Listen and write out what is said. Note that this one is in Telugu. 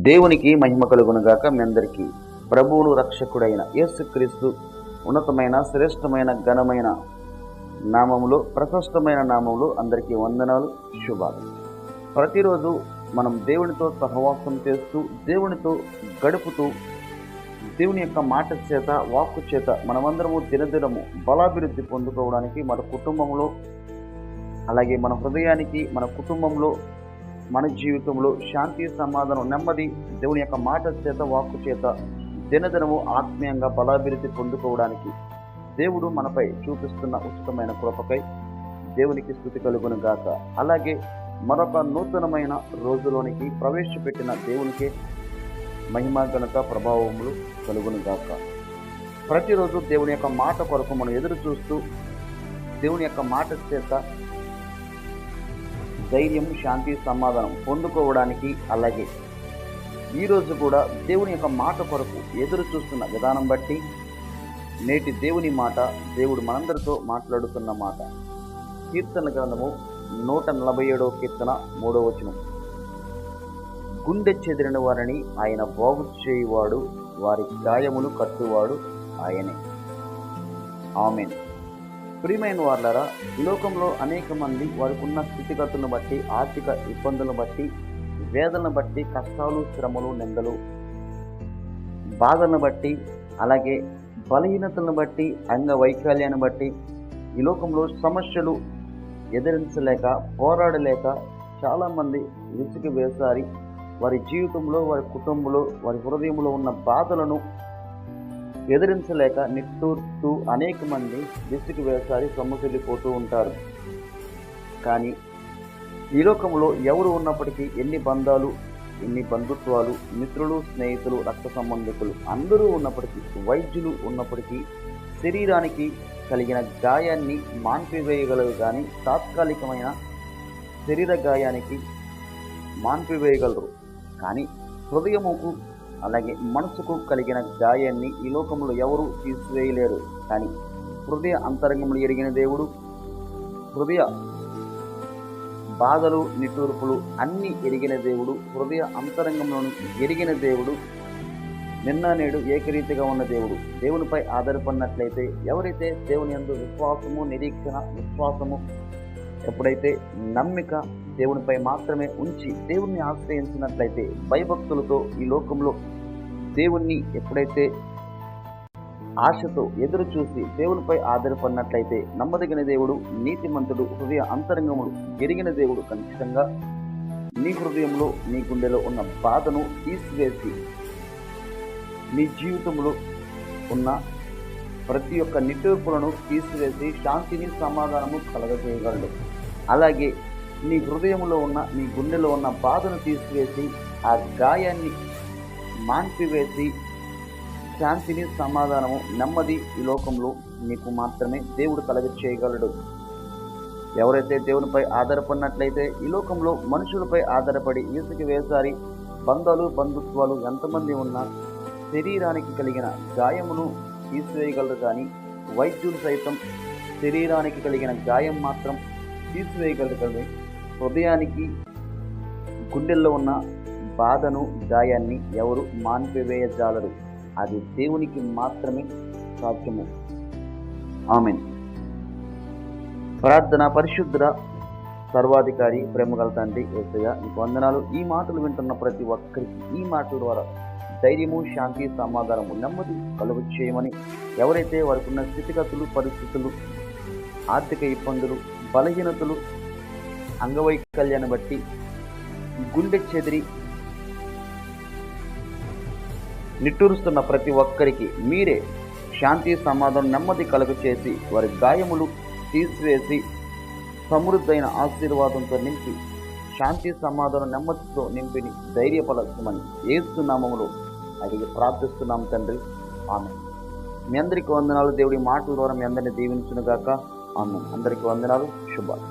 దేవునికి మహిమ కలుగునుగాక. మీ అందరికీ ప్రభువును రక్షకుడైన యేసుక్రీస్తు ఉన్నతమైన శ్రేష్టమైన ఘనమైన నామములో ప్రశస్తమైన నామములో అందరికీ వందనాలు, శుభాలు. ప్రతిరోజు మనం దేవునితో సహవాసం చేస్తూ దేవునితో గడుపుతూ దేవుని యొక్క మాట చేత వాక్కు చేత మనమందరము దినదినము బలాభివృద్ధి పొందుకోవడానికి మన కుటుంబంలో అలాగే మన హృదయానికి మన కుటుంబంలో మన జీవితంలో శాంతి సమాధానం నెమ్మది దేవుని యొక్క మాట చేత వాక్కు చేత దినదినము ఆత్మీయంగా బలాభివృద్ధి పొందుకోవడానికి దేవుడు మనపై చూపిస్తున్న ఉచితమైన కృపకై దేవునికి స్తుతి కలుగును గాక. అలాగే మరొక నూతనమైన రోజులోనికి ప్రవేశపెట్టిన దేవునికే మహిమ ఘనత ప్రభావములు కలుగును గాక. ప్రతిరోజు దేవుని యొక్క మాట కొరకు మనం ఎదురు చూస్తూ దేవుని యొక్క మాట చేత ధైర్యం శాంతి సమాధానం పొందుకోవడానికి అలాగే ఈరోజు కూడా దేవుని యొక్క మాట కొరకు ఎదురు చూస్తున్న విధానం బట్టి నేటి దేవుని మాట దేవుడు మనందరితో మాట్లాడుతున్న మాట. కీర్తన గ్రంథము 147వ కీర్తన 3వ వచనం. గుండె చెదిరిన వారిని ఆయన బాగు చేయువాడు, వారి గాయములు కట్టువాడు ఆయనే. ఆమేన్. ప్రియమైన వారులారా, ఈ లోకంలో అనేక మంది వారికి ఉన్న స్థితిగతులను బట్టి, ఆర్థిక ఇబ్బందులను బట్టి, వేదనను బట్టి, కష్టాలు శ్రమలు నిందలు బాధలను బట్టి అలాగే బలహీనతలను బట్టి అంగవైకల్యాన్ని బట్టి ఈ లోకంలో సమస్యలు ఎదిరించలేక పోరాడలేక చాలామంది విసిగి వేసారి వారి జీవితంలో వారి కుటుంబంలో వారి హృదయంలో ఉన్న బాధలను ఎదిరించలేక నిట్టూరుతూ అనేక మంది విసిగి వేసారి సొమ్మసిల్లిపోతూ ఉంటారు. కానీ ఈ లోకంలో ఎవరు ఉన్నప్పటికీ ఎన్ని బంధాలు ఎన్ని బంధుత్వాలు మిత్రులు స్నేహితులు రక్త సంబంధికులు అందరూ ఉన్నప్పటికీ వైద్యులు ఉన్నప్పటికీ శరీరానికి కలిగిన గాయాన్ని మాన్పివేయగలరు, కానీ తాత్కాలికమైన శరీర గాయానికి మాన్పివేయగలరు. కానీ హృదయముకు అలాగే మనసుకు కలిగిన గాయాన్ని ఈ లోకంలో ఎవరు తీసివేయలేరు. కానీ హృదయ అంతరంగములు ఎరిగిన దేవుడు, హృదయ బాధలు నిట్టూర్పులు అన్నీ ఎరిగిన దేవుడు, హృదయ అంతరంగంలోను ఎరిగిన దేవుడు, నిన్న నేడు ఏకరీతిగా ఉన్న దేవుడు. దేవునిపై ఆధారపడినట్లయితే ఎవరైతే దేవుని యందు విశ్వాసము నిరీక్షణ విశ్వాసము ఎప్పుడైతే నమ్మిక దేవునిపై మాత్రమే ఉంచి దేవుణ్ణి ఆశ్రయించినట్లయితే భయభక్తులతో ఈ లోకంలో దేవుణ్ణి ఎప్పుడైతే ఆశతో ఎదురు చూసి దేవునిపై ఆధారపడినట్లయితే నమ్మదగిన దేవుడు, నీతిమంతుడు, హృదయ అంతరంగముడు ఎరిగిన దేవుడు ఖచ్చితంగా నీ హృదయంలో నీ గుండెలో ఉన్న బాధను తీసివేసి నీ జీవితంలో ఉన్న ప్రతి ఒక్క నిట్టూర్పులను తీసివేసి శాంతిని సమాధానము కలగజేయగలడు. అలాగే నీ హృదయంలో ఉన్న నీ గుండెలో ఉన్న బాధను తీసివేసి ఆ గాయాన్ని మాన్పివేసి శాంతిని సమాధానము నెమ్మది ఈ లోకంలో నీకు మాత్రమే దేవుడు కలగ చేయగలడు. ఎవరైతే దేవునిపై ఆధారపడినట్లయితే ఈ లోకంలో మనుషులపై ఆధారపడి విసిగి వేసారి బంధాలు బంధుత్వాలు ఎంతమంది ఉన్నా శరీరానికి కలిగిన గాయమును తీసివేయగలరు, కానీ వైద్యులు సైతం శరీరానికి కలిగిన గాయం మాత్రం తీసివేయగలరు. కానీ హృదయానికి గుండెల్లో ఉన్న బాధను గాయాన్ని ఎవరు మాన్పివేయజాలరు. అది దేవునికి మాత్రమే సాధ్యము. ఆమేన్. ప్రార్థన. పరిశుద్ధ సర్వాధికారి ప్రేమగల తండ్రి యేసయ్య, నీకు వందనాలు. ఈ మాటలు వింటున్న ప్రతి ఒక్కరికి ఈ మాటల ద్వారా ధైర్యము శాంతి సమాధానము నెమ్మది కలుగు చేయమని, ఎవరైతే వారికి ఉన్న స్థితిగతులు పరిస్థితులు ఆర్థిక ఇబ్బందులు బలహీనతలు అంగవైకల్యాన్ని బట్టి గుండె చెదిరి నిట్టూరుస్తున్న ప్రతి ఒక్కరికి మీరే శాంతి సమాధానం నెమ్మది కలుగు చేసి వారి గాయములు తీసివేసి సమృద్ధైన ఆశీర్వాదంతో నింపి శాంతి సమాధానం నెమ్మదితో నింపిని ధైర్యపరచమని యేసు నామములో అడిగి ప్రార్థిస్తున్నాం తండ్రి. ఆమేన్. మీ అందరికీ వందనాలు. దేవుడి మాటల ద్వారా మీ అందరినీ దీవించునుగాక. ఆమేన్. అందరికీ వందనాలు, శుభాలు.